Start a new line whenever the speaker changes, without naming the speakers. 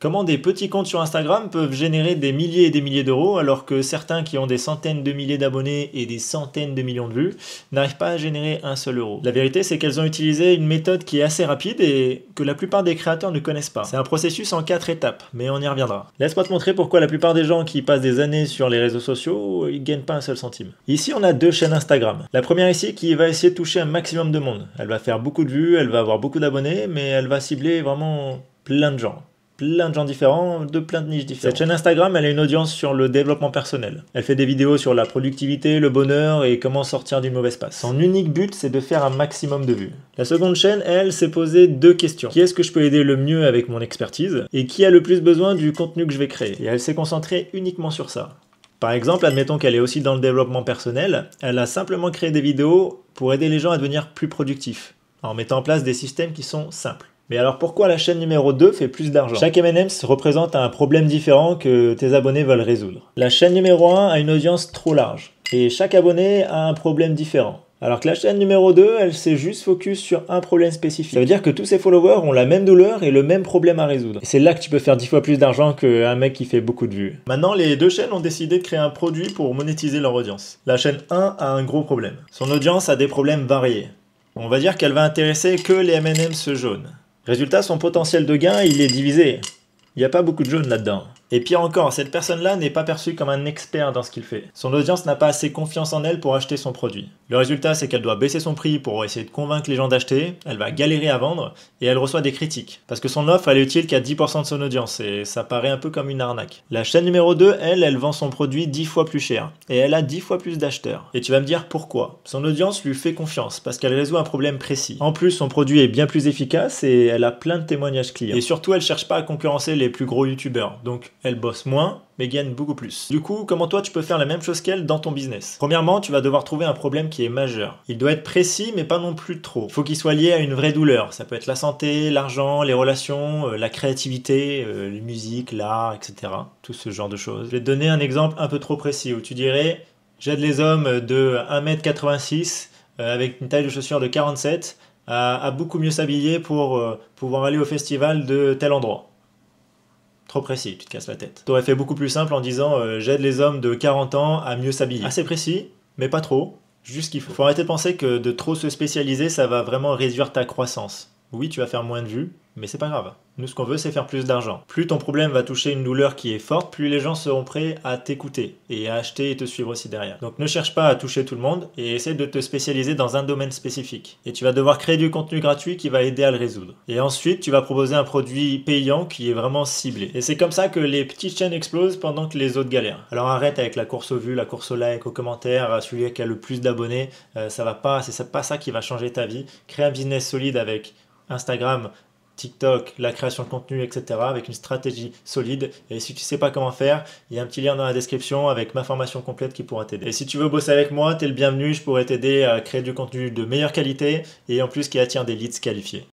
Comment des petits comptes sur Instagram peuvent générer des milliers et des milliers d'euros alors que certains qui ont des centaines de milliers d'abonnés et des centaines de millions de vues n'arrivent pas à générer un seul euro. La vérité, c'est qu'elles ont utilisé une méthode qui est assez rapide et que la plupart des créateurs ne connaissent pas. C'est un processus en 4 étapes, mais on y reviendra. Laisse-moi te montrer pourquoi la plupart des gens qui passent des années sur les réseaux sociaux, ils gagnent pas un seul centime. Ici, on a 2 chaînes Instagram. La première ici qui va essayer de toucher un maximum de monde. Elle va faire beaucoup de vues, elle va avoir beaucoup d'abonnés, mais elle va cibler vraiment plein de gens. Plein de gens différents, de plein de niches différentes. Cette chaîne Instagram, elle a une audience sur le développement personnel. Elle fait des vidéos sur la productivité, le bonheur et comment sortir d'une mauvaise passe. Son unique but, c'est de faire un maximum de vues. La seconde chaîne, elle, s'est posée 2 questions. Qui est-ce que je peux aider le mieux avec mon expertise? Et qui a le plus besoin du contenu que je vais créer? Et elle s'est concentrée uniquement sur ça. Par exemple, admettons qu'elle est aussi dans le développement personnel, elle a simplement créé des vidéos pour aider les gens à devenir plus productifs, en mettant en place des systèmes qui sont simples. Mais alors pourquoi la chaîne numéro 2 fait plus d'argent? Chaque M&M's représente un problème différent que tes abonnés veulent résoudre. La chaîne numéro 1 a une audience trop large, et chaque abonné a un problème différent. Alors que la chaîne numéro 2, elle s'est juste focus sur un problème spécifique. Ça veut dire que tous ses followers ont la même douleur et le même problème à résoudre. Et c'est là que tu peux faire 10 fois plus d'argent qu'un mec qui fait beaucoup de vues. Maintenant, les 2 chaînes ont décidé de créer un produit pour monétiser leur audience. La chaîne 1 a un gros problème. Son audience a des problèmes variés. On va dire qu'elle va intéresser que les M&M's jaunes. Résultat, son potentiel de gain, il est divisé. Il n'y a pas beaucoup de jaunes là-dedans. Et pire encore, cette personne-là n'est pas perçue comme un expert dans ce qu'il fait. Son audience n'a pas assez confiance en elle pour acheter son produit. Le résultat, c'est qu'elle doit baisser son prix pour essayer de convaincre les gens d'acheter, elle va galérer à vendre, et elle reçoit des critiques. Parce que son offre, elle est utile qu'à 10% de son audience, et ça paraît un peu comme une arnaque. La chaîne numéro 2, elle vend son produit 10 fois plus cher, et elle a 10 fois plus d'acheteurs. Et tu vas me dire pourquoi? Son audience lui fait confiance, parce qu'elle résout un problème précis. En plus, son produit est bien plus efficace, et elle a plein de témoignages clients. Et surtout, elle cherche pas à concurrencer les plus gros youtubeurs, donc elle bosse moins, mais gagne beaucoup plus. Du coup, comment toi tu peux faire la même chose qu'elle dans ton business? Premièrement, tu vas devoir trouver un problème qui est majeur. Il doit être précis, mais pas non plus trop. Il faut qu'il soit lié à une vraie douleur. Ça peut être la santé, l'argent, les relations, la créativité, les musiques, l'art, etc. Tout ce genre de choses. Je vais te donner un exemple un peu trop précis où tu dirais j'aide les hommes de 1m86 avec une taille de chaussure de 47 à beaucoup mieux s'habiller pour pouvoir aller au festival de tel endroit. Trop précis, tu te casses la tête. T'aurais fait beaucoup plus simple en disant j'aide les hommes de 40 ans à mieux s'habiller. Assez précis, mais pas trop, juste ce qu'il faut. Faut arrêter de penser que de trop se spécialiser, ça va vraiment réduire ta croissance. Oui, tu vas faire moins de vues, mais c'est pas grave. Nous, ce qu'on veut, c'est faire plus d'argent. Plus ton problème va toucher une douleur qui est forte, plus les gens seront prêts à t'écouter et à acheter et te suivre aussi derrière. Donc ne cherche pas à toucher tout le monde et essaie de te spécialiser dans un domaine spécifique. Et tu vas devoir créer du contenu gratuit qui va aider à le résoudre. Et ensuite, tu vas proposer un produit payant qui est vraiment ciblé. Et c'est comme ça que les petites chaînes explosent pendant que les autres galèrent. Alors arrête avec la course aux vues, la course aux likes, aux commentaires, à celui qui a le plus d'abonnés. Ça va pas, c'est pas ça qui va changer ta vie. Crée un business solide avec Instagram, TikTok, la création de contenu, etc. avec une stratégie solide. Et si tu sais pas comment faire, il y a un petit lien dans la description avec ma formation complète qui pourra t'aider. Et si tu veux bosser avec moi, t'es le bienvenu, je pourrais t'aider à créer du contenu de meilleure qualité et en plus qui attire des leads qualifiés.